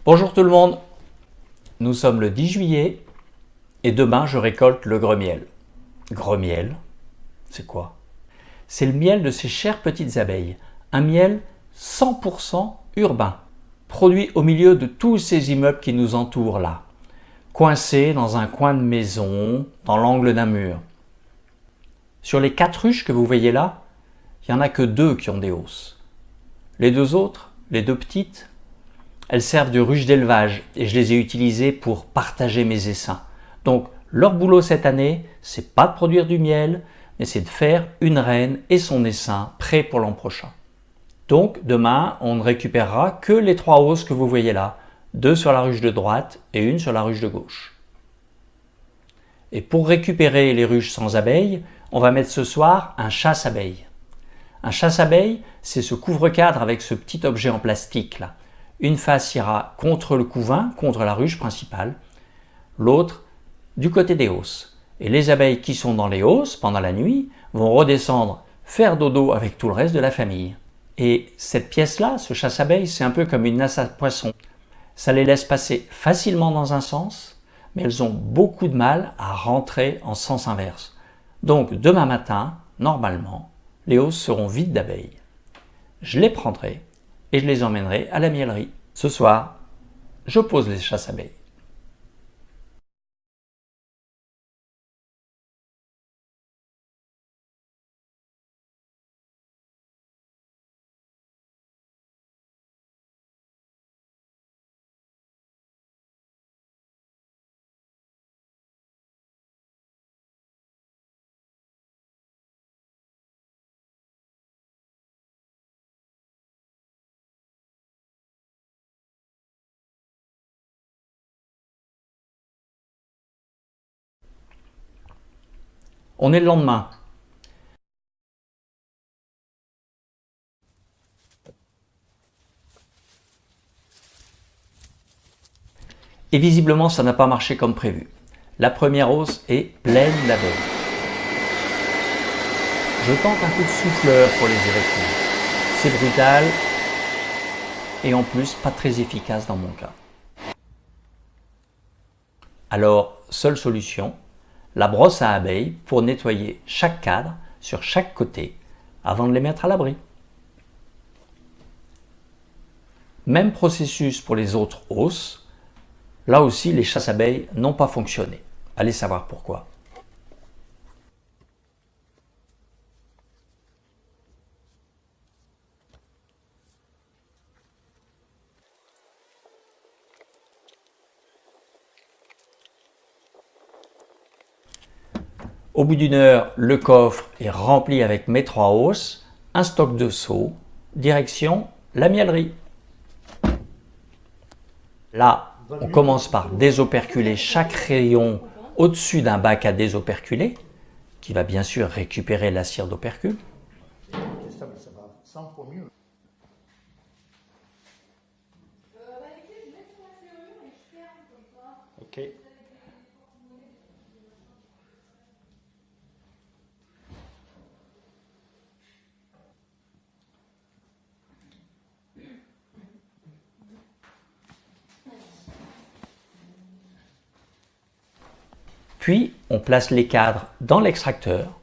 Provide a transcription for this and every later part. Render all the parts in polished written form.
Bonjour tout le monde, nous sommes le 10 juillet et demain je récolte le gremiel. Gremiel, c'est quoi? C'est le miel de ces chères petites abeilles, un miel 100% urbain, produit au milieu de tous ces immeubles qui nous entourent là, coincés dans un coin de maison, dans l'angle d'un mur. Sur les 4 ruches que vous voyez là, il n'y en a que 2 qui ont des hausses. Les 2 autres, les 2 petites, elles servent de ruches d'élevage et je les ai utilisées pour partager mes essaims. Donc leur boulot cette année, c'est pas de produire du miel, mais c'est de faire une reine et son essaim prêt pour l'an prochain. Donc demain, on ne récupérera que les 3 hausses que vous voyez là, 2 sur la ruche de droite et 1 sur la ruche de gauche. Et pour récupérer les ruches sans abeilles, on va mettre ce soir un chasse-abeilles. Un chasse-abeilles, c'est ce couvre-cadre avec ce petit objet en plastique là. Une face ira contre le couvain, contre la ruche principale, l'autre du côté des hausses. Et les abeilles qui sont dans les hausses pendant la nuit vont redescendre faire dodo avec tout le reste de la famille. Et cette pièce-là, ce chasse-abeilles, c'est un peu comme une nasse à poissons. Ça les laisse passer facilement dans un sens, mais elles ont beaucoup de mal à rentrer en sens inverse. Donc demain matin, normalement, les hausses seront vides d'abeilles. Je les prendrai et je les emmènerai à la miellerie. Ce soir, je pose les chasse-abeilles. On est le lendemain. Et visiblement, ça n'a pas marché comme prévu. La première hausse est pleine d'abeilles. Je tente un coup de souffleur pour les évacuer. C'est brutal et en plus pas très efficace dans mon cas. Alors, seule solution, la brosse à abeilles pour nettoyer chaque cadre sur chaque côté avant de les mettre à l'abri. Même processus pour les autres hausses. Là aussi, les chasse-abeilles n'ont pas fonctionné. Allez savoir pourquoi. Au bout d'1 heure, le coffre est rempli avec mes 3 hausses, un stock de seaux, direction la miellerie. Là, on commence par désoperculer chaque rayon au-dessus d'un bac à désoperculer, qui va bien sûr récupérer la cire d'opercule. Ok. Puis, on place les cadres dans l'extracteur.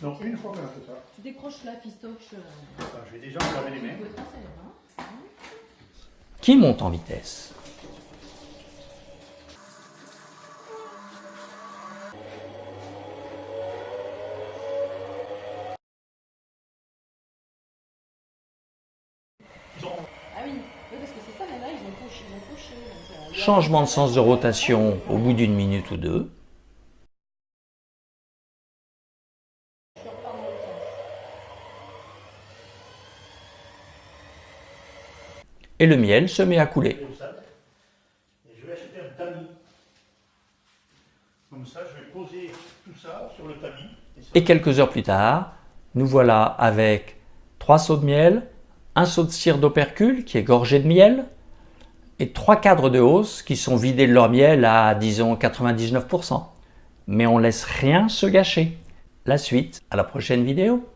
Donc, une fois qu'on a fait ça, Tu décroches la fistoche. je vais déjà me laver les mains. Qui monte en vitesse. Ah oui, parce que c'est ça, mais là, ils ont couché. Donc, Changement de sens de rotation au bout d'1 minute ou 2. Et le miel se met à couler. Et je vais acheter un tamis. Comme ça, je vais poser tout ça sur le tamis. Et quelques heures plus tard, nous voilà avec 3 seaux de miel, un seau de cire d'opercule qui est gorgé de miel et 3 cadres de hausse qui sont vidés de leur miel à, disons, 99%. Mais on laisse rien se gâcher. La suite à la prochaine vidéo.